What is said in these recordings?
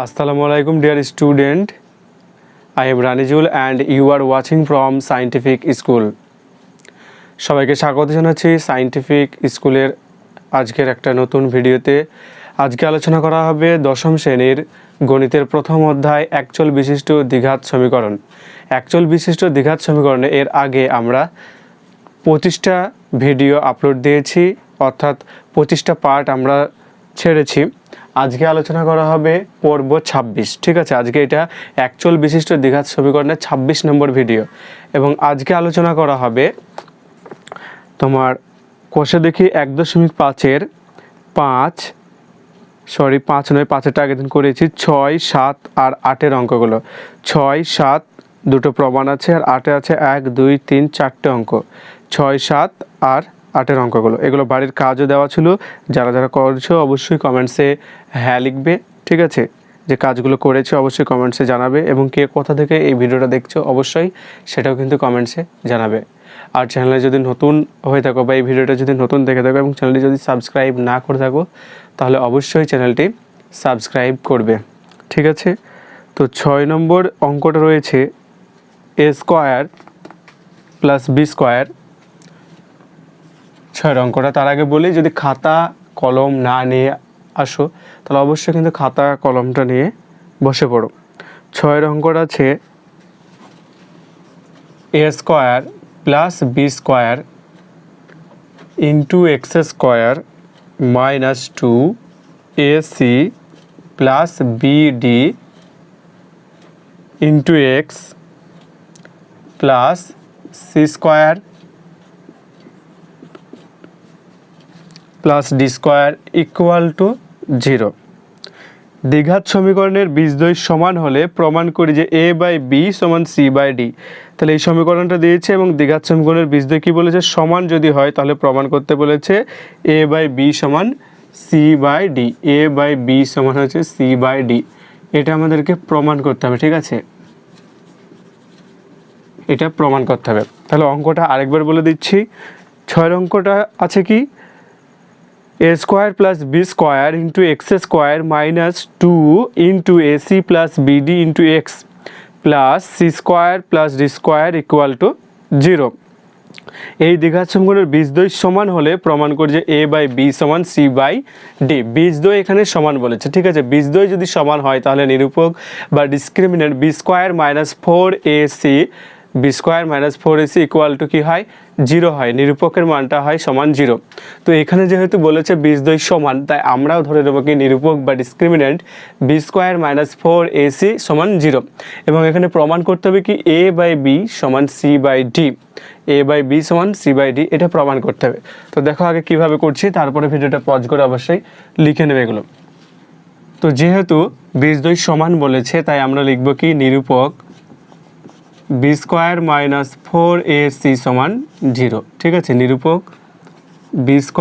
Assalamualaikum dear student. I am Ranijul and you are watching from Scientific School. সবাইকে স্বাগত জানাচ্ছি scientific স্কুলের আজকের একটা নতুন ভিডিওতে। আজকে আলোচনা করা হবে দশম শ্রেণীর গণিতের প্রথম অধ্যায় একচল বিশিষ্ট দ্বিঘাত সমীকরণ। একচল বিশিষ্ট দ্বিঘাত সমীকরণে এর আগে আমরা 25টা ভিডিও আপলোড দিয়েছি, অর্থাৎ 25টা পার্ট আমরা ছেড়েছি। আজকে আলোচনা করা হবে পর্ব 26। ঠিক আছে, আজকে এটা একচল বিশিষ্ট দ্বিঘাত সমীকরণের 26 নম্বর ভিডিও এবং আজকে আলোচনা করা হবে তোমার কোষে দেখি 1.5-এর 5-এরটা আগের দিন করেছি 6, 7 আর 8-এর অঙ্কগুলো। 6, 7 দুটো প্রমাণ আছে আর 8-এ আছে 1, 2, 3, 4টে অঙ্ক। 6, 7 আর 8-এর অঙ্কগুলো, এগুলো বাড়ির কাজও দেওয়া ছিল। যারা যারা করছো অবশ্যই কমেন্টসে হ্যাঁ লিখবে। ঠিক আছে, যে কাজগুলো করেছো অবশ্যই কমেন্টসে জানাবে এবং কে কোথা থেকে এই ভিডিওটা দেখছো অবশ্যই সেটাও কিন্তু কমেন্টসে জানাবে। আর চ্যানেলে যদি নতুন হয়ে থাকো বা এই ভিডিওটা যদি নতুন দেখে থাকো এবং চ্যানেলটি যদি সাবস্ক্রাইব না করে থাকো তাহলে অবশ্যই চ্যানেলটি সাবস্ক্রাইব করবে। ঠিক আছে, তো 6 নম্বর অঙ্কটা রয়েছে a² + b²। 6 অঙ্কটা তার আগে বলি, যদি খাতা কলম না নিয়ে আসো তাহলে অবশ্যই কিন্তু খাতা কলমটা নিয়ে বসে পড়ো। 6 অঙ্কটা আছে a² + b² * x² - 2ac + bd * x + c² + d² = 0। দ্বিঘাত সমীকরণের বীজদ্বয় সমান হলে প্রমাণ করি যে a/b = c/d। তাহলে এই সমীকরণটা দিয়েছে এবং দ্বিঘাত সমীকরণের বীজদ্বয় কী বলেছে, সমান যদি হয় তাহলে প্রমাণ করতে বলেছে a/b = c/d। a/b সমান হচ্ছে c/d, এটা আমাদেরকে প্রমাণ করতে হবে। ঠিক আছে, এটা প্রমাণ করতে হবে। তাহলে অঙ্কটা আরেকবার বলে দিচ্ছি। 6 অঙ্কটা আছে কি, a² + b² * x² - 2 * ac + bd * x + c² + d² = 0। এই দ্বিঘাত সমীকরণের বীজদ্বয় সমান হলে প্রমাণ করি যে a/b = c/d। বীজদ্বয় এখানে সমান বলেছে। ঠিক আছে, বীজদ্বয় যদি সমান হয় তাহলে নিরূপক বা ডিসক্রিমিনেন্ট b² - 4ac = কি হয়, 0 হয়। নিরূপকের মানটা হয় সমান 0। তো এখানে যেহেতু বলেছে বীজদ্বয় সমান, তাই আমরাও ধরে নেব কি নিরূপক বা ডিসক্রিমিনেন্ট b² - 4ac = 0 এবং এখানে প্রমাণ করতে হবে কি a/b = c/d। a/b = c/d, এটা প্রমাণ করতে হবে। তো দেখো আগে কিভাবে করছি, তারপরে ভিডিওটা পজ করে অবশ্যই লিখে নেবে এগুলো। তো যেহেতু বীজদ্বয় সমান বলেছে তাই আমরা লিখব কি নিরূপক b² - 4ac = 0। ঠিক আছে, নিরূপক b² -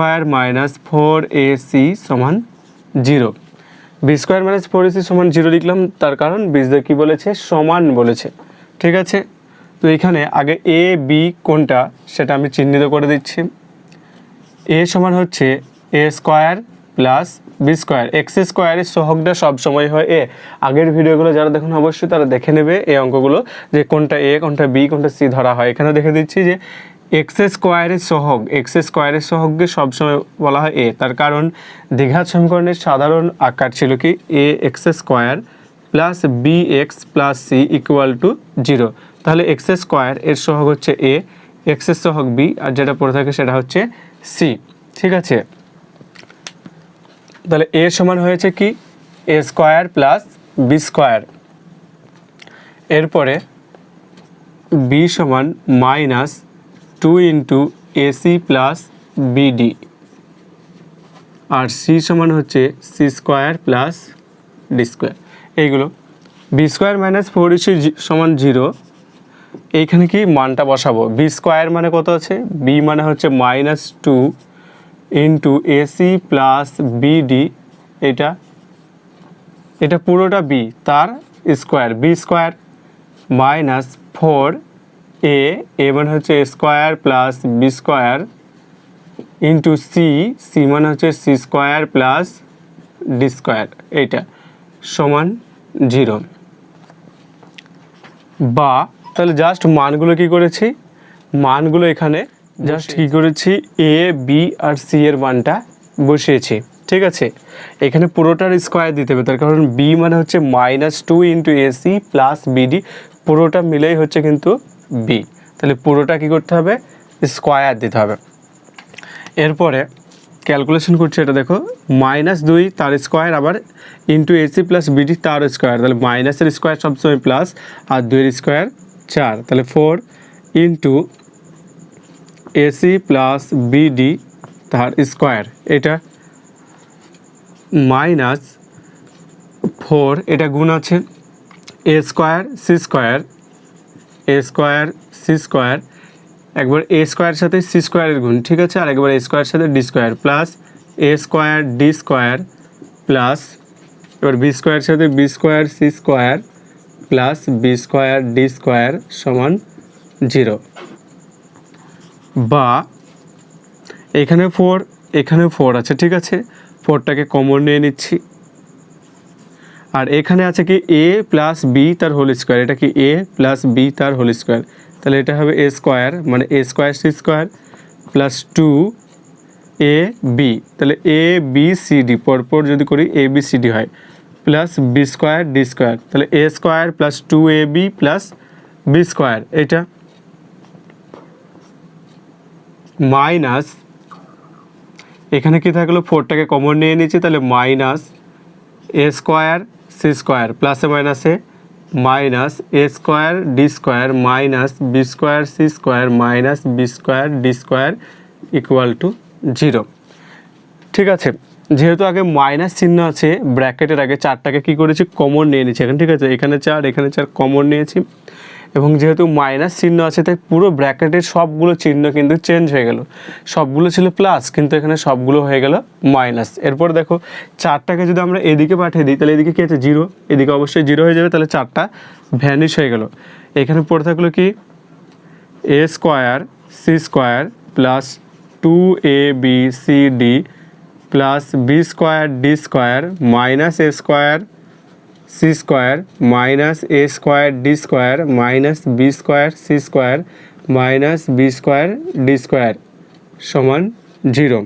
4ac = 0। b² - 4ac = 0 লিখলাম, তার কারণ বীজদ্বয় কী বলেছে, সমান বলেছে। ঠিক আছে, তো এখানে আগে a b কোনটা সেটা আমি চিহ্নিত করে দিচ্ছি। a সমান হচ্ছে a² + b²। x² এর সহগটা সবসময় হয় a। আগের ভিডিওগুলো যারা দেখুন অবশ্যই তারা দেখে নেবে এই অঙ্কগুলো, যে কোনটা a কোনটা b কোনটা c ধরা হয়। এখানে দেখে দিচ্ছি যে x² এর সহগকে সবসময় বলা হয় a, তার কারণ দ্বিঘাত সমীকরণের সাধারণ আকার ছিল কি ax² + bx + c = 0। তাহলে x² এর সহগ হচ্ছে a, x এর সহগ b আর যেটা পড়ে থাকে সেটা হচ্ছে c। ঠিক আছে, তাহলে a সমান হয়েছে কি a² + b²। এরপরে b সমান -2 * ac + bd আর c সমান হচ্ছে c² + d²। এইগুলো b² - 4ac = 0। এইখানে কি মানটা বসাবো, b² মানে কত আছে, b মানে হচ্ছে -2 * ac + bd, এটা পুরোটা b তার স্কোয়ার, b² - 4a মানে হচ্ছে a² + b² c মানে হচ্ছে c² + d², এইটা সমান জিরো। বা তাহলে জাস্ট মানগুলো কি করেছি, মানগুলো এখানে জাস্ট কি করেছি, এ বি আর সি এর মানটা বসিয়েছি। ঠিক আছে, এখানে পুরোটার স্কোয়ার দিতে হবে, তার কারণ বি মানে হচ্ছে -2 ইন্টু এসি প্লাস বিডি, পুরোটা মিলেই হচ্ছে কিন্তু বি, তাহলে পুরোটা কি করতে হবে, স্কোয়ার দিতে হবে। এরপরে ক্যালকুলেশন করছি, এটা দেখো -2 তার স্কোয়ার আবার ইন্টু এসি প্লাস বিডি তার স্কোয়ার, তাহলে মাইনাসের স্কোয়ার সবসময় প্লাস আর 2 এর স্কোয়ার 4, তাহলে 4 ইন্টু এসি প্লাস বিডি তার স্কোয়ার, এটা -4, এটা গুণ আছে a square C square, a square C square, একবার এ স্কোয়ারের সাথে সি স্কোয়ারের গুণ, ঠিক আছে, আর একবার এ স্কোয়ারের সাথে D square plus A square D square plus এবার বি স্কোয়ারের সাথে B square C square plus B square D square সমান 0। বা এখানে 4 এখানে 4 আছে, ঠিক আছে, 4টাকে কমন নিয়ে নিচ্ছি, আর এখানে আছে কি এ প্লাস বি তার হোল স্কোয়ার, এটা কি এ প্লাস বি তার হোল স্কোয়ার, তাহলে এটা হবে এ স্কোয়ার মানে A square C square plus 2 A B, তাহলে এ বি সি ডি পরপর যদি করি এ বি সি ডি হয়, plus B square D square, তাহলে এ square plus 2ab plus B square, এটা মাইনাস এখানে কি থাকলো 4টাকে কমন নিয়ে নিচ্ছি, তাহলে minus A square C square প্লাসে মাইনাসে minus A square D square minus B square C square minus B square D square equal to 0। ঠিক আছে, যেহেতু আগে মাইনাস চিহ্ন আছে ব্র্যাকেটের আগে, 4টাকে কী করেছি, কমন নিয়ে নিচ্ছি এখন, ঠিক আছে, এখানে 4 এখানে 4 কমন নিয়েছি, এবং যেহেতু মাইনাস চিহ্ন আছে তাই পুরো ব্র্যাকেটের সবগুলো চিহ্ন কিন্তু চেঞ্জ হয়ে গেল, সবগুলো ছিল প্লাস কিন্তু এখানে সবগুলো হয়ে গেল মাইনাস। এরপর দেখো 4টাকে যদি আমরা এদিকে পাঠিয়ে দিই তাহলে এদিকে কী আছে 0, এদিকে অবশ্যই 0 হয়ে যাবে, তাহলে 4টা ভ্যানিশ হয়ে গেল। এখানে পড়ে থাকলো কি এ square C square plus 2ab cd plus B square D square minus A square C square minus A square D square minus B square C square minus B square D square সমান 0।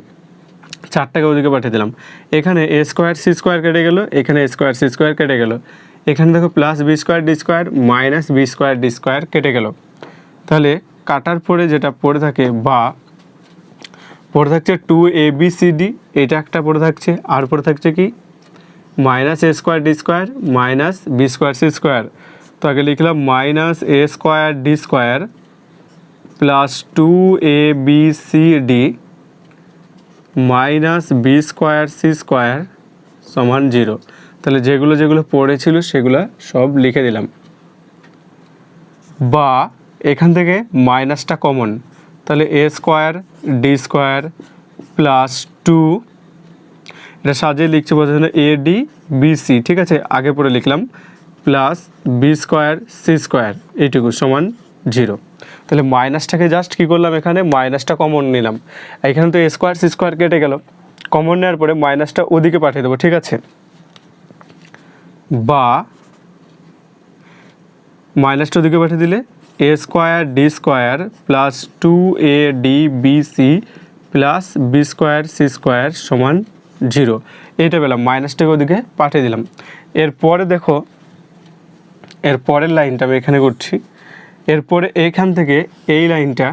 4টাকে ওদিকে পাঠিয়ে দিলাম, এখানে এ square C square কেটে গেল, এখানে এ square C square কেটে গেল, এখানে দেখো plus B square D square minus B square D square কেটে গেল, তাহলে কাটার পরে যেটা পড়ে থাকে বা পড়ে থাকছে 2abcd, এটা একটা পড়ে থাকছে, আর পড়ে থাকছে কি minus A square D square minus B square C square, তো আগে লিখলাম minus A square D square plus 2abcd minus B square C square সমান 0। তাহলে যেগুলো যেগুলো পড়েছিল সেগুলো সব লিখে দিলাম। বা এখান থেকে মাইনাসটা কমন, তাহলে এ স্কোয়ার ডি স্কোয়ার প্লাস 2, এটা সাজিয়ে লিখছে বোঝার জন্য এ ডি বি সি, ঠিক আছে, আগে পরে লিখলাম plus B square C square এইটুকু সমান 0। তাহলে মাইনাসটাকে জাস্ট কী করলাম, এখানে মাইনাসটা কমন নিলাম, এখানে তো এ স্কোয়ার সি স্কোয়ার কেটে গেল, কমন নেওয়ার পরে মাইনাসটা ওদিকে পাঠিয়ে দেবো, ঠিক আছে। বা মাইনাসটা ওদিকে পাঠিয়ে দিলে A square D square plus 2abc plus B square C square সমান 0, এইটা পেলাম, মাইনাসটাকে ওদিকে পাঠিয়ে দিলাম। এরপরে দেখো এর পরের লাইনটা আমি এখানে করছি, এরপরে এইখান থেকে এই লাইনটা,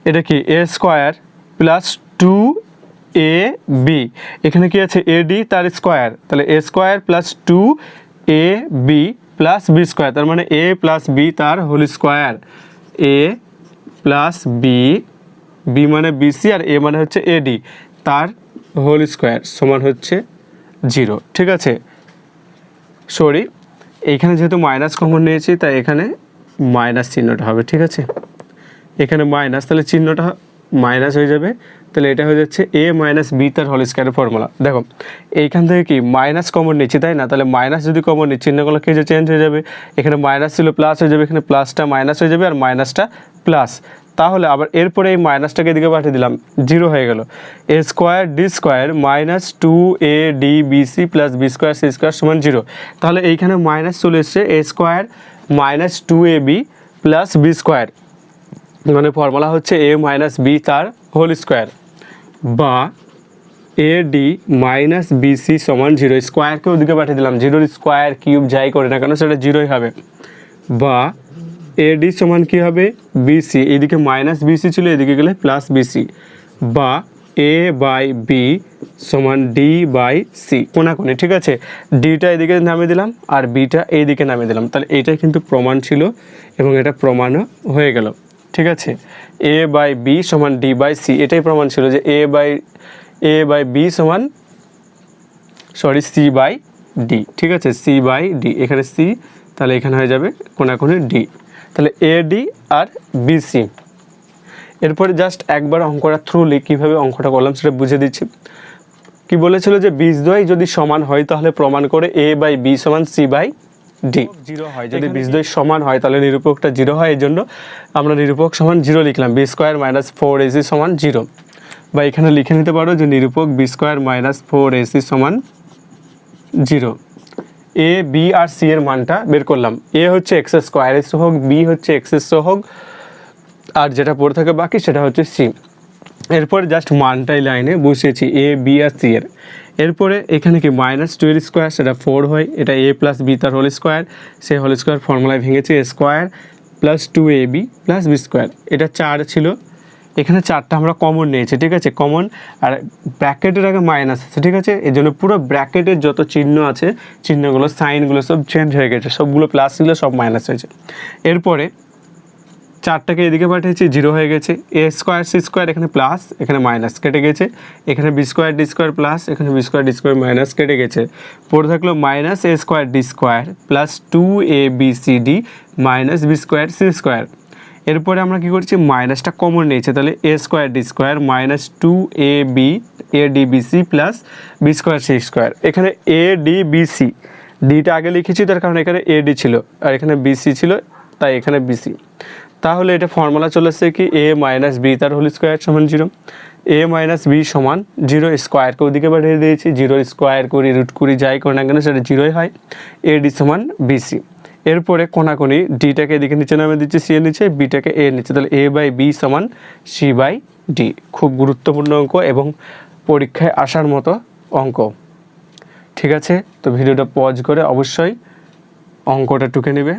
এটা কি এ স্কোয়ার প্লাস 2ab, এখানে কি আছে এডি তার স্কোয়ার, তাহলে এ square plus 2ab plus B square, তার মানে এ প্লাস বি তার হোল স্কোয়ার, এ প্লাস বি, বি মানে বিসি আর এ মানে হচ্ছে এডি তার হোল স্কোয়ার সমান হচ্ছে 0। ঠিক আছে, সরি এইখানে যেহেতু মাইনাস কমন নিয়েছি তাই এখানে মাইনাস চিহ্নটা হবে, ঠিক আছে, এখানে মাইনাস, তাহলে চিহ্নটা মাইনাস হয়ে যাবে, তাহলে এটা হয়ে যাচ্ছে এ মাইনাস বি তার হোল স্কোয়ারের ফর্মুলা। দেখো এইখান থেকে কি মাইনাস কমন নিচ্ছি তাই না, তাহলে মাইনাস যদি কমন নিচ্ছি চিহ্নগুলো কি যে চেঞ্জ হয়ে যাবে, এখানে মাইনাস ছিল প্লাস হয়ে যাবে, এখানে প্লাসটা মাইনাস হয়ে যাবে আর মাইনাসটা প্লাস, তাহলে আবার এরপরে এই মাইনাসটাকে এদিকে পাঠিয়ে দিলাম, 0 হয়ে গেল। A square D square minus 2ab plus B square C square সমান 0। তাহলে এইখানে মাইনাস চলে এসছে, A square minus 2ab plus B square, মানে ফর্মুলা হচ্ছে এ মাইনাস বি তার হোল স্কোয়ার, বা এ ডি মাইনাস বিসি সমান 0। স্কোয়ারকে ওদিকে পাঠিয়ে দিলাম, 0 স্কোয়ার কিউব যাই করে না কেন সেটা 0ই হবে, বা এ ডি সমান কী হবে, বিসি, এইদিকে মাইনাস বিসি ছিল এদিকে গেলে প্লাস বিসি, বা এ বাই বি সমান ডি বাই সি, কোনাকুনি। ঠিক আছে, ডিটা এদিকে নামিয়ে দিলাম আর বিটা এইদিকে নামিয়ে দিলাম, তাহলে এইটাই কিন্তু প্রমাণ ছিল এবং এটা প্রমাণও হয়ে গেল। ঠিক আছে, এ বাই বি সমান ডি বাই সি, এটাই প্রমাণ ছিল যে এ বাই বি সমান সি বাই ডি। ঠিক আছে, সি বাই ডি, এখানে সি, তাহলে এখানে হয়ে যাবে কোনাকুনি ডি, তাহলে এ ডি আর বিসি। এরপরে জাস্ট একবার অঙ্কটা থ্রুলি কীভাবে অঙ্কটা করলাম সেটা বুঝে দিচ্ছি। কি বলেছিল যে বীজদ্বয় যদি সমান হয় তাহলে প্রমাণ করে এ বাই বি সমান সি বাই ডি। 0 হয়, যদি বীজদ্বয় সমান হয় তাহলে নিরূপকটা 0 হয়, এই জন্য আমরা নিরূপক সমান 0 লিখলাম, বি স্কোয়ার মাইনাস 4ac সমান 0, বা এখানে লিখে নিতে পারো যে নিরূপক বি স্কোয়ার মাইনাস 4ac সমান 0। এ বি আর সি এর মানটা বের করলাম, এ হচ্ছে এক্স স্কোয়ারের সহগ, বি হচ্ছে এক্সের সহগ, আর যেটা পড়ে থাকে বাকি সেটা হচ্ছে সি। এরপরে জাস্ট মানটাই লাইনে বসিয়েছি এ বি আর সি এর। এরপরে এখানে কি মাইনাস 2 এর স্কোয়ার সেটা 4 হয়, এটা এ প্লাস বি তার হোল স্কোয়ার, সেই হোল স্কোয়ার ফর্মুলায় ভেঙেছি, A square plus 2ab plus B square, এটা 4 ছিল, এখানে 4টা আমরা কমন নিয়েছি। ঠিক আছে, কমন, আর ব্র্যাকেটের আগে মাইনাস আছে। ঠিক আছে, এই জন্য পুরো ব্র্যাকেটের যত চিহ্ন আছে চিহ্নগুলো সাইনগুলো সব চেঞ্জ হয়ে গেছে, সবগুলো প্লাস ছিল সব মাইনাস হয়েছে। এরপরে 4টাকে এদিকে পাঠিয়েছি, 0 হয়ে গেছে, এ স্কোয়ার সি স্কোয়ার এখানে প্লাস এখানে মাইনাস কেটে গেছে, এখানে B square D square plus এখানে B square D square minus কেটে গেছে, পড়ে থাকলো minus A square D square plus 2abcd minus B square C square. এরপরে আমরা কী করছি, মাইনাসটা কমন নিয়েছে, তাহলে এ square D square minus 2ab adbc plus B square C square. এখানে adbc ডিটা আগে লিখেছি তার কারণ এখানে ad ছিল আর এখানে bc ছিল, তাই এখানে bc। তাহলে এটা ফর্মুলা চলে আসছে কি এ মাইনাস বি তার হোল স্কোয়ার সমান 0, এ মাইনাস বি সমান 0, স্কোয়ারকে ওদিকে পাঠিয়ে দিয়েছি, 0 স্কোয়ার করি রুট করি যাই করে না কেন সেটা 0ই হয়, এডি সমান বিসি। এরপরে কোনাকুনি ডিটাকে এদিকে নিচে নামে দিচ্ছি সি এর নিচে, বিটাকে এর নিচে, তাহলে এ বাই বি সমান সি বাই ডি। খুব গুরুত্বপূর্ণ অঙ্ক এবং পরীক্ষায় আসার মতো অঙ্ক। ঠিক আছে, তো ভিডিওটা পজ করে অবশ্যই অঙ্কটা টুকে নেবে।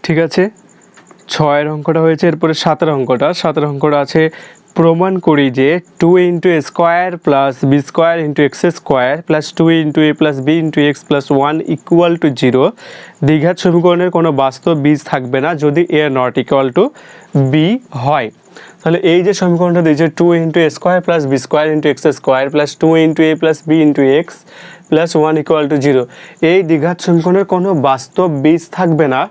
ঠিক আছে, 6 অঙ্কটা হয়েছে, এরপরে 7 অঙ্কটা আছে, প্রমাণ করি যে 2 into A square plus B square into X square plus 2 into A plus B into X plus 1 equal to 0 দ্বিঘাত সমীকরণের কোনো বাস্তব বীজ থাকবে না যদি A not equal to B হয়। তাহলে এই যে সমীকরণটা দিয়েছে 2 into A square plus B square into X square plus 2 into A plus B into X plus 1 equal to 0, এই দ্বিঘাত সমীকরণের কোনো বাস্তব বীজ থাকবে না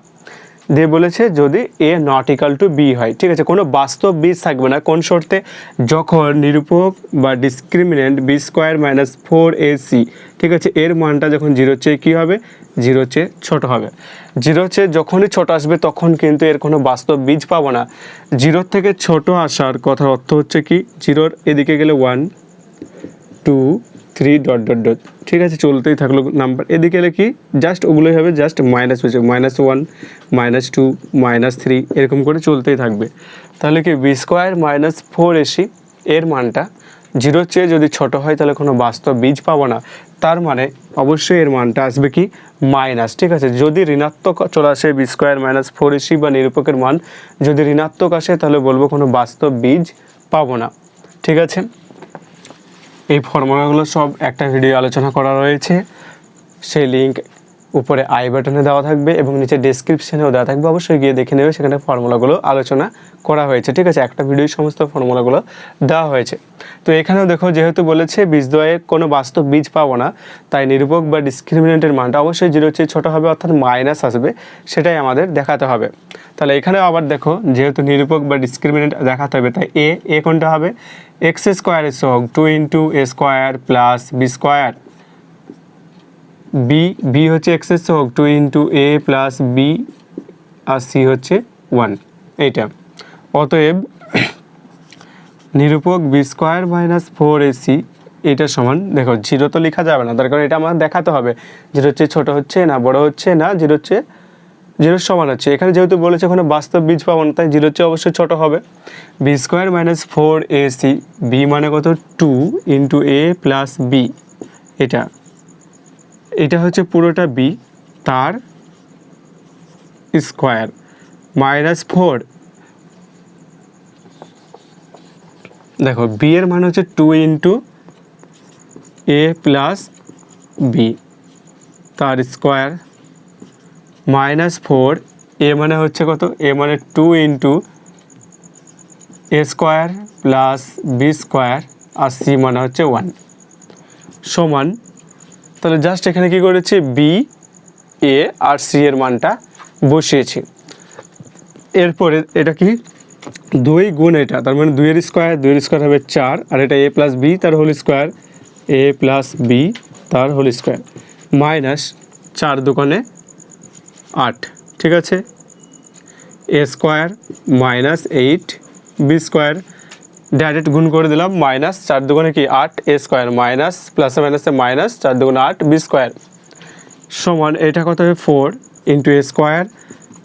দিয়ে বলেছে যদি A not equal to B হয়। ঠিক আছে, কোনো বাস্তব বীজ থাকবে না কোন শর্তে, যখন নিরূপক বা discriminant B square minus 4ac, ঠিক আছে, এর মানটা যখন 0 চেয়ে কী হবে, 0 চেয়ে ছোটো হবে। 0 চেয়ে যখনই ছোট আসবে তখন কিন্তু এর কোনো বাস্তব বীজ পাবো না। 0 থেকে ছোট আসার কথার অর্থ হচ্ছে কি, 0 এদিকে গেলে 1 2 3 ডট ডট ডট, ঠিক আছে, চলতেই থাকলো নাম্বার, এদিকে এলে কি জাস্ট ওগুলোই হবে, জাস্ট মাইনাস হয়েছে, -1 -2 -3 এরকম করে চলতেই থাকবে। তাহলে কি বি স্কোয়ার মাইনাস 4ac এর মানটা 0 চেয়ে যদি ছোট হয় তাহলে কোনো বাস্তব বীজ পাবো না, তার মানে অবশ্যই এর মানটা আসবে কি মাইনাস। ঠিক আছে, যদি ঋণাত্মক চলে আসে বি স্কোয়ার মাইনাস 4ac বা নিরূপকের মান যদি ঋণাত্মক আসে তাহলে বলবো কোনো বাস্তব বীজ পাবো না। ঠিক আছে, এই ফর্মুলাগুলো সব একটা ভিডিও আলোচনা করা রয়েছে, সেই লিঙ্ক উপরে আই বাটনে দেওয়া থাকবে এবং নিচে ডেসক্রিপশনেও দেওয়া থাকবে, অবশ্যই গিয়ে দেখে নেবে, সেখানে ফর্মুলাগুলো আলোচনা করা হয়েছে। ঠিক আছে, একটা ভিডিওয় সমস্ত ফর্মুলাগুলো দেওয়া হয়েছে। তো এখানেও দেখো যেহেতু বলেছে বীজদ্বয়ের কোনো বাস্তব বীজ পাবো না, তাই নিরূপক বা ডিসক্রিমিনেন্টের মানটা অবশ্যই 0 চেয়ে ছোটো হবে, অর্থাৎ মাইনাস আসবে, সেটাই আমাদের দেখাতে হবে। তাহলে এখানেও আবার দেখো যেহেতু নিরূপক বা ডিসক্রিমিনেন্ট দেখাতে হবে, তাই এ কোনটা হবে, এক্স স্কোয়ারের সহগ 2 ইন্টু এ square plus B square, B হচ্ছে এক্সের সহগ 2 ইন্টু এ প্লাস বি, আর সি হচ্ছে 1, এইটা। অতএব নিরূপক B square minus four A C এটা সমান, দেখো জিরো তো লেখা যাবে না, তার কারণ এটা আমার দেখাতে হবে জিরো হচ্ছে ছোটো হচ্ছে না বড় হচ্ছে না জিরো হচ্ছে জিরোর সমান হচ্ছে। এখানে যেহেতু বলেছে ওখানে বাস্তব বীজ পাবো না, তাই জিরো হচ্ছে অবশ্যই ছোটো হবে। B square minus four AC, B মানে কত two into A plus B, এটা এটা হচ্ছে পুরোটা বি তার স্কোয়ার মাইনাস ফোর, দেখো বি এর মান হচ্ছে two into A plus B তার স্কোয়ার মাইনাস ফোর, এ মানে হচ্ছে কত, এ মানে টু ইন্টু এ স্কোয়ার প্লাস বি স্কোয়ার আর সি মানে হচ্ছে ওয়ান সমান। তাহলে জাস্ট এখানে কি করেছি, বি এ আর সি এর মানটা বসিয়েছি। এরপরে এটা কি দুই গুণ এটা, তার মানে দুইয়ের স্কোয়ার হবে চার, আর এটা এ প্লাস বি তার হোল স্কোয়ার, এ প্লাস বি তার হোল স্কোয়ার মাইনাস চার দোকানে আট, ঠিক আছে, a square minus eight b square, direct গুণ করে দিলাম, মাইনাস চার দুগুণে কি আট এ স্কোয়ার মাইনাস প্লাসে মাইনাসে মাইনাস চার দুগুণে আট বি স্কোয়ার সমান এটা কত হবে four into A square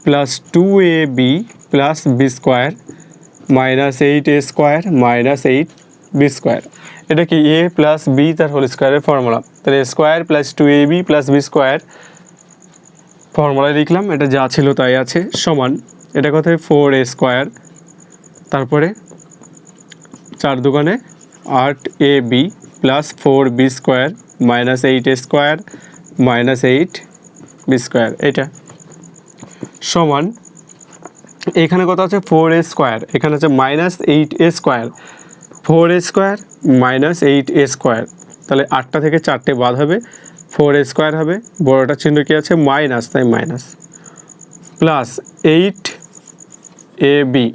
plus two A B plus B square minus eight a square minus eight b square. এটা কি এ প্লাস বি তার হোল স্কোয়ারের ফর্মুলা, তাহলে এ square plus two A B plus B square ফর্মুলায় লিখলাম, এটা যা ছিল তাই আছে সমান এটা কত হয় ফোর এ স্কোয়ার, তারপরে চার দোকানে আট a B plus four b square minus eight a square minus eight b square, এটা সমান এখানে কত আছে ফোর এ স্কোয়ার, এখানে আছে minus eight a square, four a square minus eight a square, তাহলে আটটা থেকে চারটে বাদ হবে, ফোর এ স্কোয়ার হবে, বড়োটা চিহ্ন কি আছে মাইনাস, তাই minus plus eight a b,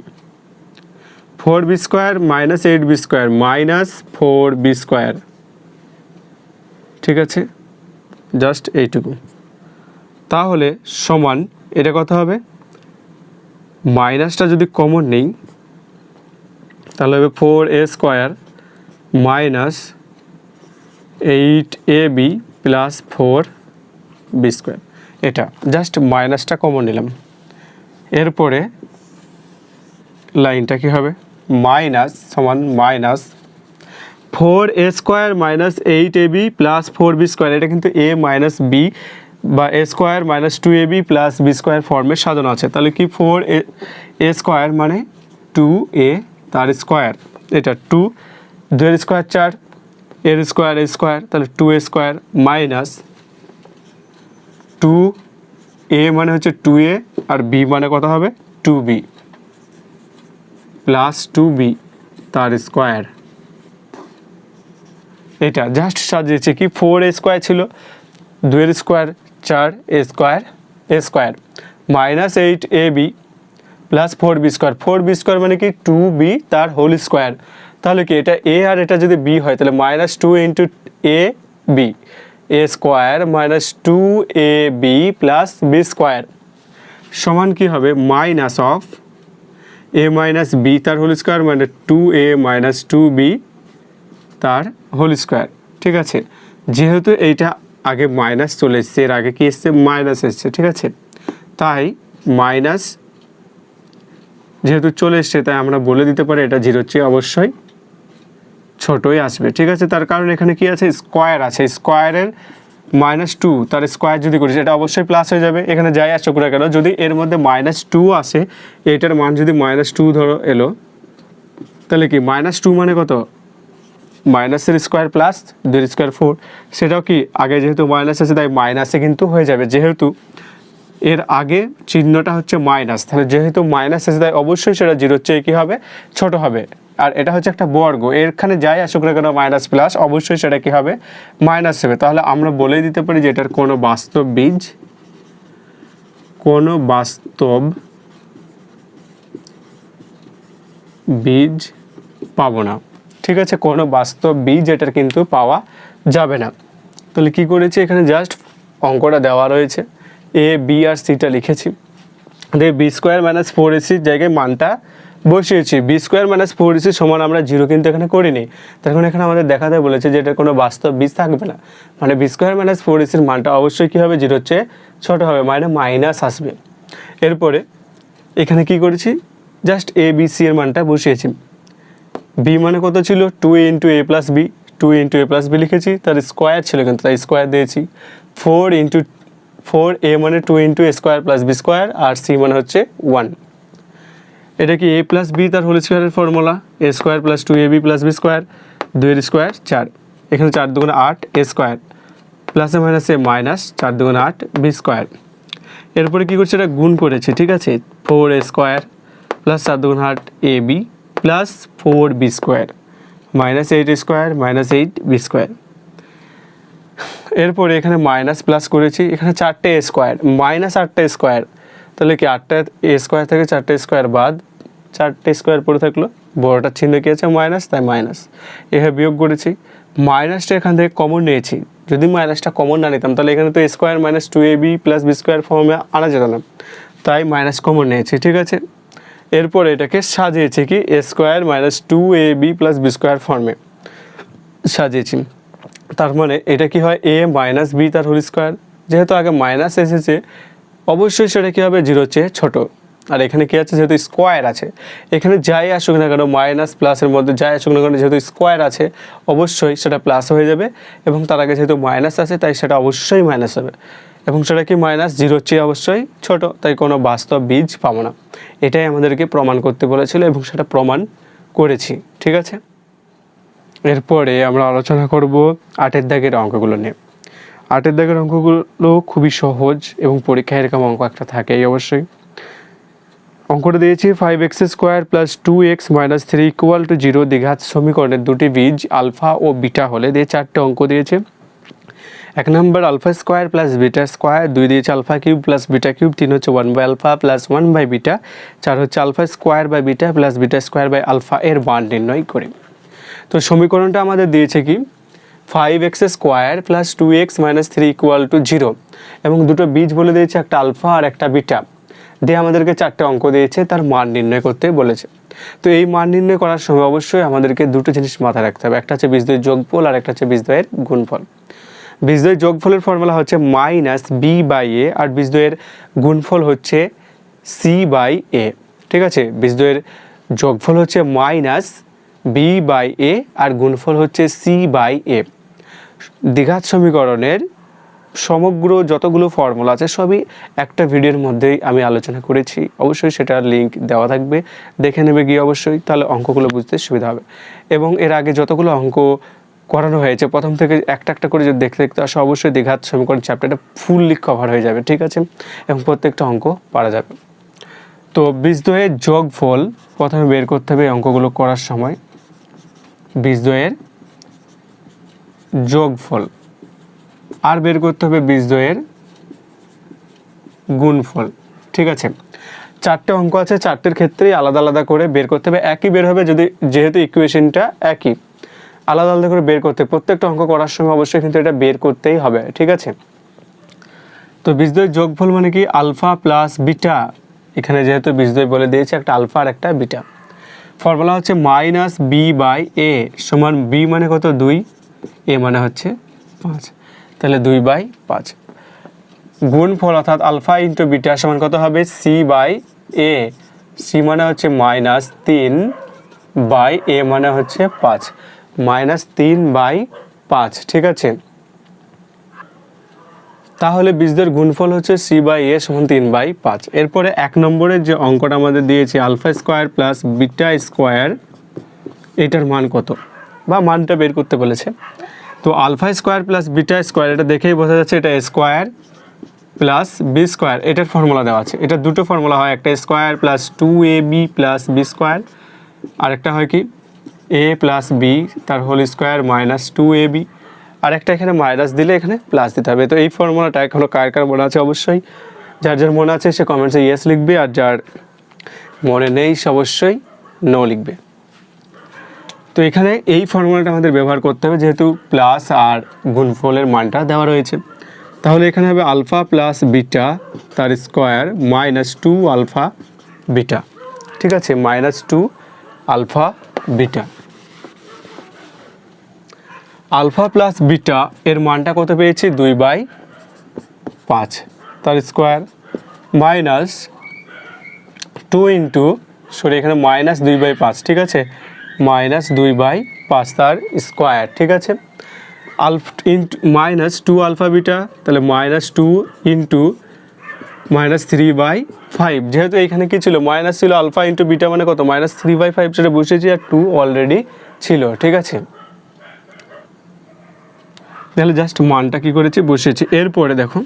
four b square minus eight b square minus four b square, ঠিক আছে, জাস্ট এইটুকু। তাহলে সমান এটা কত হবে, মাইনাসটা যদি কমন নেই তাহলে হবে four a square minus eight a B plus four b square, এটা জাস্ট মাইনাসটা কমন নিলাম। এরপরে লাইনটা কী হবে, মাইনাস সমান minus four a square minus eight a B plus four b square, এটা কিন্তু এ মাইনাস বি বা a square minus two A B plus B square ফর্মে সাজানো আছে, তাহলে কি ফোর এ স্কোয়ার মানে টু এ তার স্কোয়ার, এটা টু দুয়ের স্কোয়ার চার এর স্কোয়ার এ স্কোয়ার, তাহলে two a square minus two a মানে হচ্ছে টু এ আর বি মানে কত হবে two b plus two B তার স্কোয়ার, এটা জাস্ট সাজিয়েছে কি ফোর এ স্কোয়ার ছিল দুয়ের স্কোয়ার চার a square minus eight a B plus four b square মানে কি টু বি তার হোল স্কোয়ার, তাহলে কি এটা এ আর এটা যদি বি হয় তাহলে minus two into A B A square minus two A B plus B square সমান কী হবে minus of A minus B তার হোল স্কোয়ার মানে two A minus two B তার হোল স্কোয়ার, ঠিক আছে। যেহেতু এইটা আগে মাইনাস চলে এসছে, এর আগে কি এসছে মাইনাস এসছে, ঠিক আছে, তাই মাইনাস যেহেতু চলে এসছে তাই আমরা বলে দিতে পারি এটা জিরোর চেয়ে অবশ্যই ছোটোই আসবে, ঠিক আছে। তার কারণ এখানে কি আছে স্কোয়ার আছে, স্কোয়ারের মাইনাস টু তার স্কোয়ার যদি করি সেটা অবশ্যই প্লাস হয়ে যাবে, এখানে যাই আসুক না কেন যদি এর মধ্যে মাইনাস টু আসে, এটার মান যদি মাইনাস টু ধরো এলো তাহলে কি মাইনাস টু মানে কত মাইনাসের স্কোয়ার প্লাস দুই স্কোয়ার ফোর, সেটাও কি আগে যেহেতু মাইনাস আছে তাই মাইনাসে কিন্তু হয়ে যাবে, যেহেতু এর আগে চিহ্নটা হচ্ছে মাইনাস, তাহলে যেহেতু মাইনাস আছে তাই অবশ্যই সেটা জিরোর চেয়ে কী হবে ছোটো হবে, আর এটা হচ্ছে একটা বর্গ, এখানে যাই আসুক না কেন মাইনাস প্লাস অবশ্যই সেটা কী হবে মাইনাস হবে, তাহলে আমরা বলেই দিতে পারি যে এটার কোনো বাস্তব বীজ পাবো না, ঠিক আছে, কোনো বাস্তব বীজ এটার কিন্তু পাওয়া যাবে না। তাহলে কি করেছি এখানে জাস্ট অঙ্কটা দেওয়া রয়েছে, এ বি আর সিটা লিখেছি, বি স্কোয়ার মাইনাস ফোর এসির জায়গায় মানটা বসিয়েছি B square minus four AC সমান আমরা জিরো কিন্তু এখানে করিনি, তখন এখানে আমাদের দেখাতে বলেছে যে এটার কোনো বাস্তব বীজ থাকবে না, মানে বি স্কোয়ার মাইনাস ফোর এসির মানটা অবশ্যই কী হবে, জিরোর চেয়ে ছোটো হবে, মানে মাইনাস আসবে। এরপরে এখানে কি করেছি, জাস্ট এ বি সি এর মানটা বসিয়েছি। বি মানে কত ছিল, 2 into A plus B, 2 into A plus B লিখেছি, তার স্কোয়ার ছিল কিন্তু তাই স্কোয়ার দিয়েছি। 4 এ মানে 2 ইন্টু এ স্কোয়ার প্লাস বি স্কোয়ার, আর সি মানে হচ্ছে 1। এটা কি এ প্লাস বি তার হোল স্কোয়ারের formula, a square plus 2ab plus B square, 2 এর স্কোয়ার 4, এখানে 4 দুগুণে 8 এ স্কোয়ার প্লাসে মাইনাসে মাইনাস 4 দুগুণে 8 বি স্কোয়ার। এরপরে কী করছে, এটা গুণ করেছে, ঠিক আছে, 4 এ স্কোয়ার প্লাস 4 দুগুণে 8 a B plus 4 b square minus 8 square minus 8 b square. এরপরে এখানে মাইনাস প্লাস করেছি, এখানে 4টে এ স্কোয়ার মাইনাস 8টা স্কোয়ার, তাহলে কি 8টা এ স্কোয়ার থেকে 4টে স্কোয়ার বাদ, 4টে স্কোয়ার পড়ে থাকলো, বড়টার চিহ্ন কী আছে মাইনাস, তাই মাইনাস। এভাবে বিয়োগ করেছি, মাইনাসটা এখান থেকে কমন নিয়েছি, যদি মাইনাসটা কমন না নিতাম তাহলে এখানে তো a square minus 2ab plus B square ফর্মে আনা যেত না, তাই মাইনাস কমন নিয়েছি, ঠিক আছে। এরপর এটাকে সাজিয়েছি কি এ square minus 2ab plus B square ফর্মে সাজিয়েছি। তার মানে এটা কি হয়, এ মাইনাস বি তার হোল স্কোয়ার, যেহেতু আগে মাইনাস এসেছে অবশ্যই সেটা কী হবে, জিরোর চেয়ে ছোটো। আর এখানে কী আছে, যেহেতু স্কোয়ার আছে, এখানে যাই আসুক না কেন মাইনাস প্লাসের মধ্যে যাই আসুক না কেন, যেহেতু স্কোয়ার আছে অবশ্যই সেটা প্লাস হয়ে যাবে, এবং তার আগে যেহেতু মাইনাস আছে তাই সেটা অবশ্যই মাইনাস হবে, এবং সেটা কি মাইনাস জিরোর চেয়ে অবশ্যই ছোটো, তাই কোনো বাস্তব বীজ পাবো না। এটাই আমাদেরকে প্রমাণ করতে বলেছিল এবং সেটা প্রমাণ করেছি, ঠিক আছে। এরপরে আমরা আলোচনা করব 8 দাগের অঙ্কগুলো নিয়ে। 8 দাগের অঙ্কগুলো খুবই সহজ এবং পরীক্ষায় এরকম অঙ্ক একটা থাকেই অবশ্যই। অঙ্কটা দিয়েছি 5x square plus 2x minus 3 equal to 0 দ্বিঘাত সমীকরণের দুটি বীজ আলফা ও বিটা হলে দিয়ে 4টে অঙ্ক দিয়েছে। 1 নম্বর alpha square plus beta square, 2 দিয়েছে alpha cube plus beta cube, 3 হচ্ছে 1 by alpha plus 1 by beta, 4 হচ্ছে alpha square by beta plus beta square by alpha এর মান নির্ণয় করে। তো সমীকরণটা আমাদের দিয়েছে কি 5x square plus 2x minus 3 equal to 0, এবং দুটো বীজ বলে দিয়েছে, একটা আলফা আর একটা বিটা, দিয়ে আমাদেরকে 4টে অঙ্ক দিয়েছে, তার মান নির্ণয় করতে বলেছে। তো এই মান নির্ণয় করার সময় অবশ্যই আমাদেরকে দুটো জিনিস মাথায় রাখতে হবে, একটা হচ্ছে বীজদ্বয়ের যোগফল আর একটা হচ্ছে বীজদ্বয়ের গুণফল। বীজদ্বয়ের যোগফলের ফর্মুলা হচ্ছে মাইনাস বি বাই এ, আর বীজদ্বয়ের গুণফল হচ্ছে সি বাই এ, ঠিক আছে। বীজদ্বয়ের যোগফল হচ্ছে মাইনাস বি বাই এ আর গুণফল হচ্ছে সি বাই এ। দ্বিঘাত সমীকরণের সমগ্র যতগুলো ফর্মুলা আছে সবই একটা ভিডিওর মধ্যেই আমি আলোচনা করেছি, অবশ্যই সেটার লিঙ্ক দেওয়া থাকবে, দেখে নেবে গিয়ে অবশ্যই, তাহলে অঙ্কগুলো বুঝতে সুবিধা হবে। এবং এর আগে যতগুলো অঙ্ক করানো হয়েছে প্রথম থেকে একটা একটা করে যদি দেখতে দেখতে আসে অবশ্যই দ্বিঘাত সমীকরণ চ্যাপ্টারটা ফুললি কভার হয়ে যাবে, ঠিক আছে, এবং প্রত্যেকটা অঙ্ক পারা যাবে। তো বীজদ্বয়ের যোগফল প্রথমে বের করতে হবে অঙ্কগুলো করার সময়, বীজদ্বয়ের যোগফল, আর বের করতে হবে বীজদ্বয়ের গুণফল, ঠিক আছে। 4টে অঙ্ক আছে, 4টের ক্ষেত্রেই আলাদা আলাদা করে বের করতে হবে, একই বের হবে যদি যেহেতু ইকুয়েশনটা একই, আলাদা আলাদা করে বের করতে প্রত্যেকটা অঙ্ক করার সময় অবশ্যই কিন্তু এটা বের করতেই হবে, ঠিক আছে। তো বীজদ্বয়ের যোগফল মানে কি আলফা প্লাস বিটা, এখানে যেহেতু বীজদ্বয় বলে দিয়েছে একটা আলফা আর একটা বিটা। ফর্মুলা হচ্ছে মাইনাস বি বাই এ সমান বি মানে কত 2, এ মানে হচ্ছে 5, তাহলে 2/5। গুণফল অর্থাৎ আলফা ইন্টু বিটা সমান কত হবে সি বাই এ, সি মানে হচ্ছে মাইনাস 3 বাই এ মানে হচ্ছে 5, মাইনাস 3/5, ঠিক আছে। তাহলে বীজদ্বয়ের গুণফল হচ্ছে সি বাই এ সমান 3/5। এরপরে 1 নম্বরের যে অঙ্কটা আমাদের দিয়েছে alpha square plus beta square, এটার মান কত বা মানটা বের করতে বলেছে। তো alpha square plus beta square এটা দেখেই বোঝা যাচ্ছে এটা স্কোয়ার প্লাস বি স্কোয়ার, এটার ফর্মুলা দেওয়া আছে। এটা দুটো ফর্মুলা হয়, একটা square plus 2ab plus B square, আর একটা হয় কি এ প্লাস বি তার হোল স্কোয়ার মাইনাস 2ab, আর একটা এখানে মাইনাস দিলে এখানে প্লাস দিতে হবে। তো এই ফর্মুলাটা এখনও কার কার মনে আছে অবশ্যই, যার যার মনে আছে সে কমেন্টসে ইয়েস লিখবে, আর যার মনে নেই সে অবশ্যই নো লিখবে। তো এখানে এই ফর্মুলাটা আমাদের ব্যবহার করতে হবে যেহেতু প্লাস আর গুণফলের মানটা দেওয়া রয়েছে। তাহলে এখানে হবে আলফা প্লাস বিটা তার স্কোয়ার মাইনাস 2 আলফা বিটা, ঠিক আছে, -2 alpha beta. Alpha plus beta এর মানটা কত পেয়েছি 2/5 তার স্কোয়ার মাইনাস 2 ইন্টু সরি এখানে -2/5, ঠিক আছে, -2/5 তার স্কোয়ার, ঠিক আছে, -2 আলফা বিটা, তাহলে -2 ইন্টু -3/5, যেহেতু এখানে কি ছিল মাইনাস ছিল, আলফা ইন্টু বিটা মানে কত -3/5, সেটা বসেছি আর 2 অলরেডি ছিল, ঠিক আছে, তাহলে জাস্ট মানটা কী করেছি বসিয়েছি। এরপরে দেখো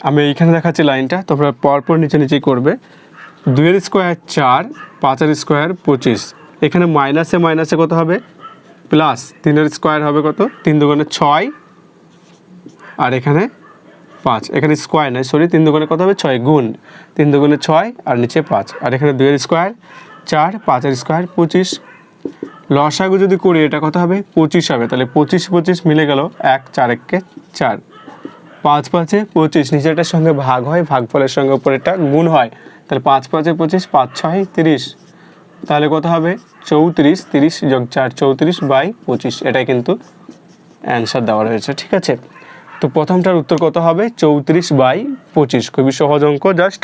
আমি এইখানে দেখাচ্ছি লাইনটা, তোমরা পরপর নিচে নিচেই করবে। 2 স্কোয়ার 4, 5 স্কোয়ার 25, এখানে মাইনাসে মাইনাসে কত হবে প্লাস, 3 স্কোয়ার হবে কত 3 দুগুণে 6, আর এখানে 5, এখানে স্কোয়ার নয় সরি 3 দুগুণে কত হবে 6 গুণ 3 দুগুণে 6 আর নিচে 5, আর এখানে 2 স্কোয়ার 4, 5 স্কোয়ার 25, লসাগু যদি করি এটা কত হবে 25 হবে, তাহলে 25 25 মিলে গেল 1 4 1 4, 5 5 25, নিচেরটার সঙ্গে ভাগ হয়, ভাগফলের সঙ্গে উপরেরটা গুণ হয়, তাহলে 5 5 25, 5 6 30, তাহলে কত হবে 34, 30 যোগ 4 34/25, এটাই কিন্তু অ্যান্সার দেওয়া রয়েছে, ঠিক আছে। তো প্রথমটার উত্তর কত হবে 34/25, খুবই সহজ অঙ্ক, জাস্ট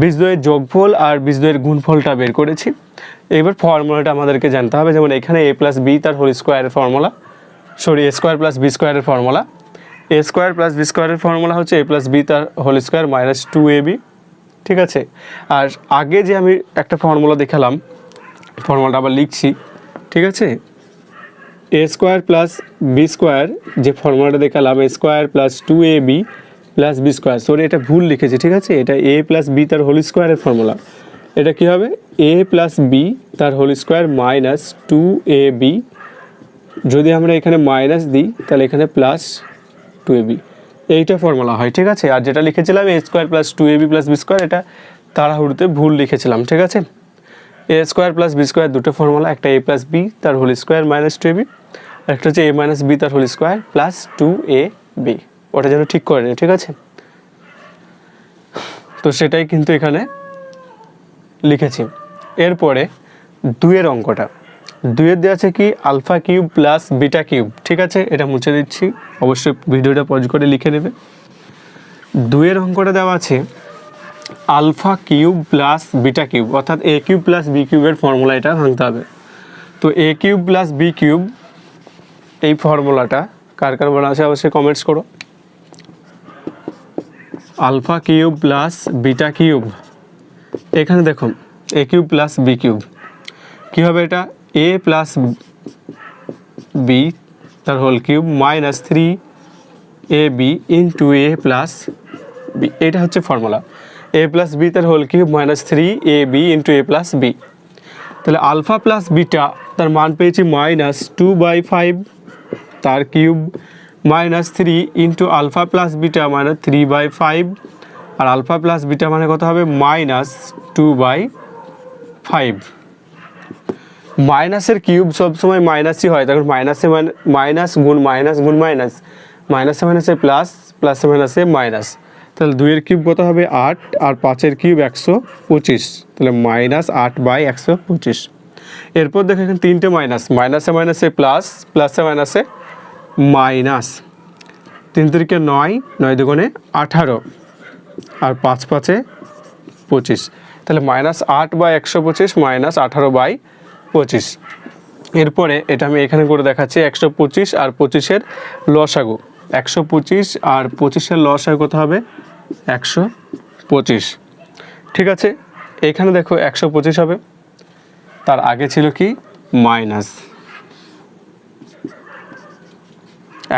বীজদ্বয়ের যোগফল আর বীজদ্বয়ের গুণফলটা বের করেছি। এবার ফর্মুলাটা আমাদেরকে জানতে হবে, যেমন এখানে a প্লাস বি তার হোল স্কোয়ারের formula, sorry a square plus b স্কোয়ারের formula, a square plus b স্কোয়ারের ফর্মুলা হচ্ছে a প্লাস বি তার হোল স্কোয়ার -2ab, ঠিক আছে। আর আগে যে আমি একটা ফর্মুলা দেখালাম, ফর্মুলাটা আবার লিখছি, ঠিক আছে, a square plus B square, যে ফর্মুলাটা দেখালাম a square plus 2ab plus B square, sorry এটা ভুল লিখেছি, ঠিক আছে, এটা a প্লাস বি তার হোল স্কোয়ারের ফর্মুলা, এটা কী হবে a প্লাস বি তার হোল স্কোয়ার -2ab, যদি আমরা এখানে মাইনাস দিই তাহলে এখানে +2ab, এইটা ফর্মুলা হয়, ঠিক আছে। আর যেটা লিখেছিলাম a square plus 2ab plus B square, এটা তাড়াহুড়োতে ভুল লিখেছিলাম, ঠিক আছে। a square plus B square দুটো ফর্মুলা, একটা a প্লাস বি তার হোল স্কোয়ার -2ab, আর একটা হচ্ছে a মাইনাস বি তার হোল স্কোয়ার +2ab, ওটা যেন ঠিক করে নিই, ঠিক আছে। তো সেটাই কিন্তু এখানে লিখেছি। এরপরে 2 অঙ্কটা, 2 দেওয়া আছে কি alpha cube plus beta cube, ঠিক আছে, এটা মুছে দিচ্ছি, অবশ্যই ভিডিওটা পজ করে লিখে নেবে। 2 অঙ্কটা দেওয়া আছে alpha cube plus beta cube, অর্থাৎ এ কিউব প্লাস বি কিউবের ফর্মুলা এটা ভাঙতে হবে। তো A cube plus B cube এই ফর্মুলাটা কার কার বলা আছে অবশ্যই কমেন্টস করো। Alpha cube plus beta cube, এখানে দেখো A cube plus B cube কী হবে, এটা এ প্লাস বি তার whole cube -3ab into A plus B, এটা হচ্ছে ফর্মুলা, এ প্লাস বি তার whole cube -3ab into A plus B. তাহলে আলফা প্লাস বিটা তার মান পেয়েছি -2/5 তার cube -3 into alpha plus beta -3/5, আর আলফা প্লাস বিটা মানে কত হবে -2/5। মাইনাসের কিউব সবসময় মাইনাসই হয়, তখন মাইনাসে মাইনাস গুণ মাইনাস গুণ মাইনাস, মাইনাসে মাইনাসে প্লাস, প্লাসে মাইনাসে মাইনাস, তাহলে 2 কিউব কত হবে 8, আর 5 কিউব 125, তাহলে -8/125। এরপর দেখো এখানে 3টে মাইনাস, মাইনাসে মাইনাসে প্লাস, প্লাসে মাইনাসে মাইনাস, 3 3 9, 9 দুগুণে 18, আর 5 5 25, তাহলে -8/125 -18/25। এরপরে এটা আমি এখানে করে দেখাচ্ছি 125 আর 25-এর লসাগু, 125 আর 25-এর লসাগু কত হবে 125, ঠিক আছে। এখানে দেখো 125 হবে, তার আগে ছিল কি মাইনাস,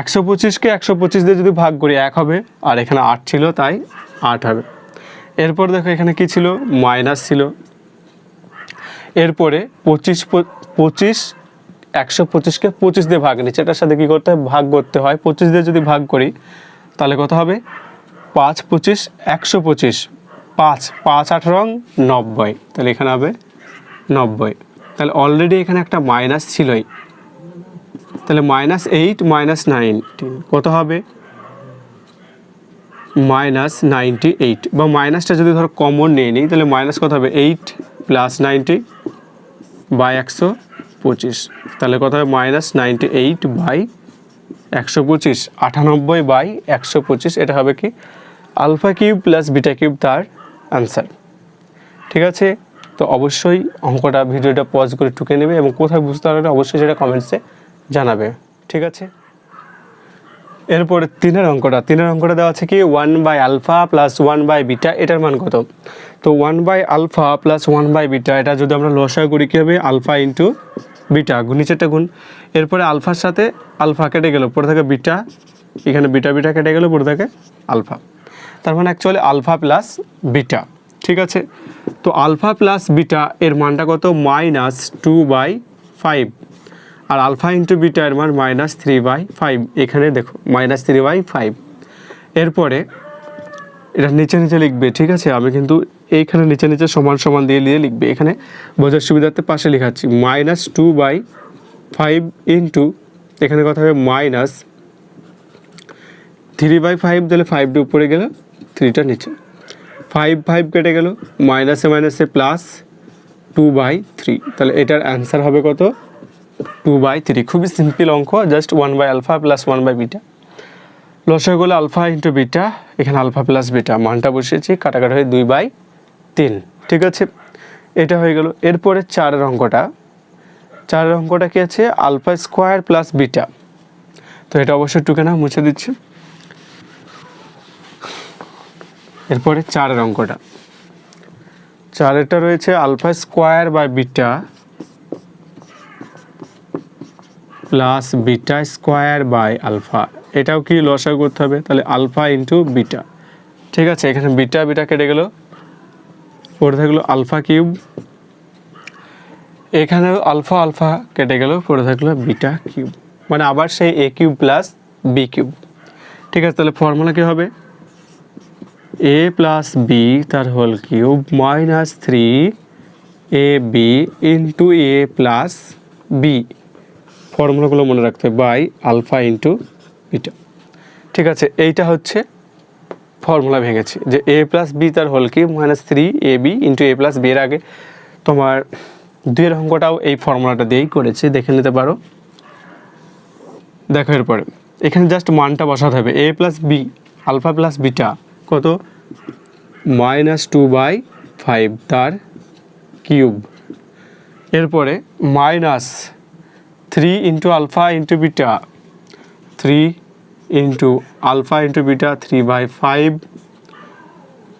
125কে 125 দিয়ে যদি ভাগ করি 1 হবে, আর এখানে 8 ছিল তাই 8 হবে। এরপর দেখো এখানে কি ছিল মাইনাস ছিল, এরপরে 125কে 25 দিয়ে ভাগ, নিচেটার সাথে কী করতে হয় ভাগ করতে হয়, 25 দিয়ে যদি ভাগ করি তাহলে কত হবে 5 25 125, 5 5 18 90, তাহলে এখানে হবে 90, তাহলে অলরেডি এখানে একটা মাইনাস ছিলই, তাহলে -8 -19 কত হবে -98, বা মাইনাসটা যদি ধরো কমন নিয়ে নিই তাহলে মাইনাস কত হবে 8 প্লাস 90 বাই 125, তাহলে কত হবে -98 বাই 125, 98 বাই 125, এটা হবে কি alpha cube plus beta cube তার আনসার। ঠিক আছে, তো অবশ্যই অঙ্কটা ভিডিওটা পজ করে টুকে নেবে এবং কোথায় বুঝতে পারবে অবশ্যই সেটা কমেন্টসে জানাবে। ঠিক আছে, এরপরে তিনের অঙ্কটা দেওয়া আছে কি 1 by alpha plus 1 by beta, এটার মান কত? তো 1 by alpha plus 1 by beta, এটা যদি আমরা লসাগু করি কী হবে আলফা ইন্টু বিটা, নিচেরটা গুণ, এরপরে আলফার সাথে আলফা কেটে গেল, পরে থাকে বিটা, এখানে বিটা বিটা কেটে গেল, পরে থাকে আলফা, তার মানে অ্যাকচুয়ালি আলফা প্লাস বিটা। ঠিক আছে, তো আলফা প্লাস বিটা এর মানটা কত -2/5, আর আলফা ইন্টু বিটা এর মান -3/5, এখানে দেখো -3/5। এরপরে এটা নিচে নিচে লিখবে। ঠিক আছে, আমি কিন্তু এইখানে নিচে নিচে সমান সমান দিয়ে লিখবে, এখানে বোঝার সুবিধার্থে পাশে লেখাচ্ছি -2/5 ইন্টু এখানে কথা হবে -3/5, তাহলে 5টা উপরে গেল 3টা নিচে, 5 কেটে গেল, মাইনাসে মাইনাসে প্লাস 2/3, তাহলে এটার অ্যান্সার হবে কত 2/3। খুবই সিম্পল অঙ্ক, just 1 by alpha plus 1 by beta, লসাগু হলো আলফা ইন্টু বিটা, এখানে আলফা প্লাস বিটা মানটা বসিয়েছি, কাটাকাটি হয়ে 2/3। ঠিক আছে, এটা হয়ে গেল। এরপরে চারের অঙ্কটা কি আছে আলফা স্কোয়ার প্লাস বিটা, তো এটা অবশ্যই টুকে না মুছে দিচ্ছি। এরপরে চারেরটা রয়েছে alpha square by beta plus beta square by alpha, এটাও কি লসাগু করতে হবে, তাহলে আলফা ইন্টু বিটা। ঠিক আছে, এখানে বিটা বিটা কেটে গেল, পড়ে থাকলো আলফা কিউব, এখানেও আলফা আলফা কেটে গেল, পড়ে থাকলো বিটা কিউব, মানে আবার সেই এ কিউব প্লাস বি কিউব। ঠিক আছে, তাহলে ফর্মুলা কী হবে এ প্লাস বি তার whole cube -3ab into A plus B, ফর্মুলাগুলো মনে রাখতে বাই আলফা ইন্টু বিটা। ঠিক আছে, এইটা হচ্ছে ফর্মুলা ভেঙেছি যে এ প্লাস বি তার whole cube -3ab into A plus B, এর আগে তোমার 2 অঙ্কটাও এই ফর্মুলাটা দিয়েই করেছি, দেখে নিতে পারো। দেখো এরপরে এখানে জাস্ট মানটা বসাতে হবে, a plus b alpha plus beta কত -2/5 তার কিউব, এরপরে -3 into alpha into beta, 3 into alpha into beta 3/5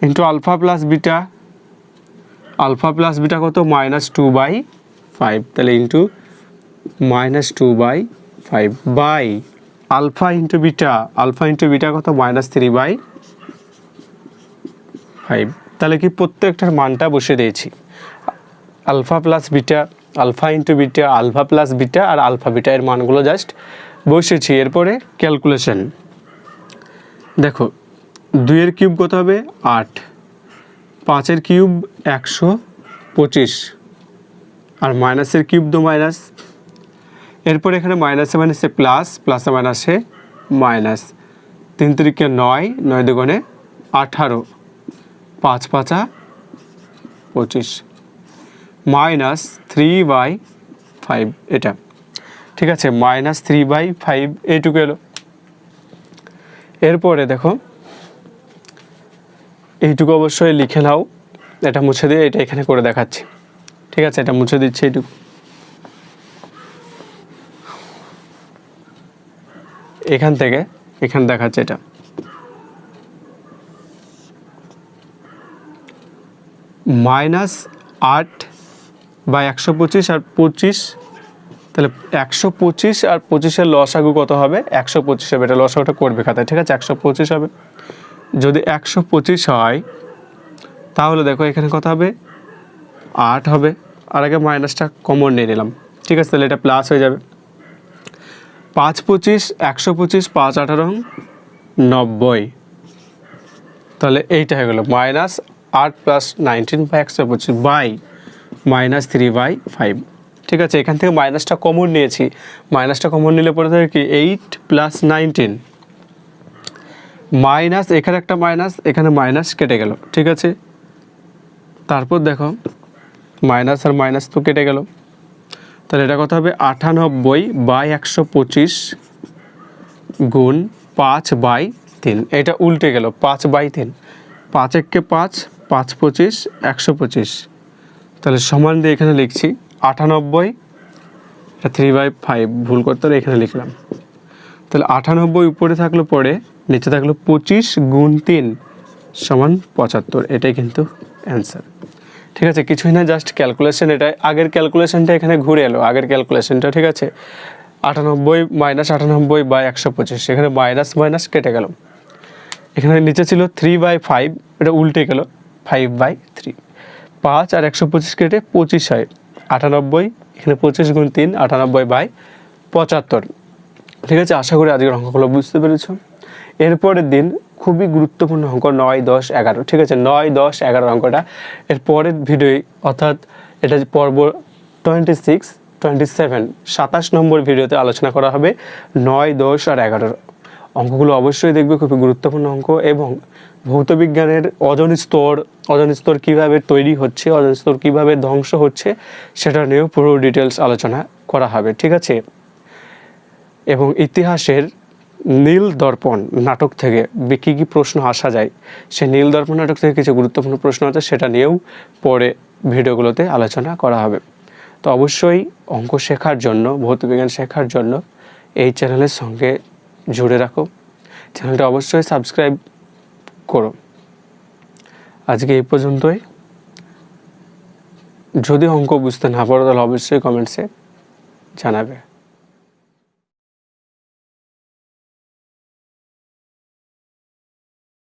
into alpha plus beta কত -2/5, তাহলে into -2/5 by alpha into beta কত -3/5, তাহলে কি প্রত্যেকটার মানটা বসে দিয়েছি, alpha plus beta, alpha into beta, alpha plus beta আর আলফা বিটা এর মানগুলো জাস্ট বসেছি। এরপরে ক্যালকুলেশন দেখো, 2 এর কিউব কত হবে 8, 5 এর কিউব 125, আর মাইনাসের কিউব তো মাইনাস, এরপর এখানে মাইনাসে মাইনাসে প্লাস, প্লাসে মাইনাসে মাইনাস, 3 3 9, 9 2 18, 5 5 25 -3/5, এটা ঠিক আছে -3/5 এইটুকু এলো। এরপরে দেখো এইটুকু অবশ্যই লিখে নাও, এটা মুছে দিয়ে এটা এখানে করে দেখাচ্ছি। ঠিক আছে, এটা মুছে দিচ্ছি, এইটুকু এখান থেকে এখানে দেখাচ্ছে, এটা -8/125 আর 25, তাহলে 125 আর 25-এর লসাগু কত হবে 125 হবে, এটা লসাগুটা করবে খাতায়। ঠিক আছে, 125 হবে, যদি 125 হয় তাহলে দেখো এখানে কত হবে 8 হবে, আর আগে মাইনাসটা কমন নিয়ে নিলাম। ঠিক আছে, তাহলে এটা প্লাস হয়ে যাবে, 5 25 125, 5 18 90, তাহলে এইটা হয়ে গেল -8 + 19/125 বাই -3/5। ঠিক আছে, এখান থেকে মাইনাসটা কমন নিয়েছি, মাইনাসটা কমন নিলে পরে থাকে কি 8 + 19 মাইনাস, এখানে একটা মাইনাস, এখানে মাইনাস কেটে গেল। ঠিক আছে, তারপর দেখো মাইনাস আর মাইনাস তো কেটে গেল, তাহলে এটা কত হবে 98/125 গুণ 5/3। এটা উল্টে গেল 5/3, 5 একে 5, 5 25, 125, তাহলে সমান দিয়ে এখানে লিখছি 98, এটা 3/5 ভুল করতে হলে এখানে লিখলাম। তাহলে 98 উপরে থাকলো, পরে নিচে থাকলো 25 গুণ 3 সমান 75, এটাই কিন্তু অ্যান্সার। ঠিক আছে, কিছুই না, জাস্ট ক্যালকুলেশন। এটা আগের ক্যালকুলেশনটা এখানে ঘুরে এলো, আগের ক্যালকুলেশনটা। ঠিক আছে, 98 মাইনাস 98/125, এখানে মাইনাস মাইনাস কেটে গেল। এখানে নিচে ছিল 3/5, এটা উল্টে গেল 5/3, 5 আর 125 কেটে 25 হয়, 98, এখানে 25 গুণ 3 98/75। ঠিক আছে, আশা করি আজকের অঙ্কগুলো বুঝতে পেরেছ। এরপরের দিন খুবই গুরুত্বপূর্ণ অঙ্ক 9, 10, 11। ঠিক আছে, 9, 10, 11 অঙ্কটা এর পরের ভিডিওয়, অর্থাৎ এটা পর্ব 26, 27, 27 নম্বর ভিডিওতে আলোচনা করা হবে 9, 10 আর 11 অঙ্কগুলো। অবশ্যই দেখবে, খুবই গুরুত্বপূর্ণ অঙ্ক। এবং ভৌতবিজ্ঞানের ওজোন স্তর কীভাবে তৈরি হচ্ছে, ওজোন স্তর কীভাবে ধ্বংস হচ্ছে, সেটা নিয়েও পুরো ডিটেলস আলোচনা করা হবে। ঠিক আছে, এবং ইতিহাসের নীল দর্পণ নাটক থেকে কী কী প্রশ্ন আসা যায়, সেই নীল দর্পণ নাটক থেকে কিছু গুরুত্বপূর্ণ প্রশ্ন আছে, সেটা নিয়েও পরে ভিডিওগুলোতে আলোচনা করা হবে। তো অবশ্যই অঙ্ক শেখার জন্য, ভৌতবিজ্ঞান শেখার জন্য এই চ্যানেলের সঙ্গে জুড়ে রাখো, চ্যানেলটা অবশ্যই সাবস্ক্রাইব করো। আজকে এই পর্যন্তই। যদি অঙ্ক বুঝতে না পারো তাহলে অবশ্যই কমেন্টসে জানাবে।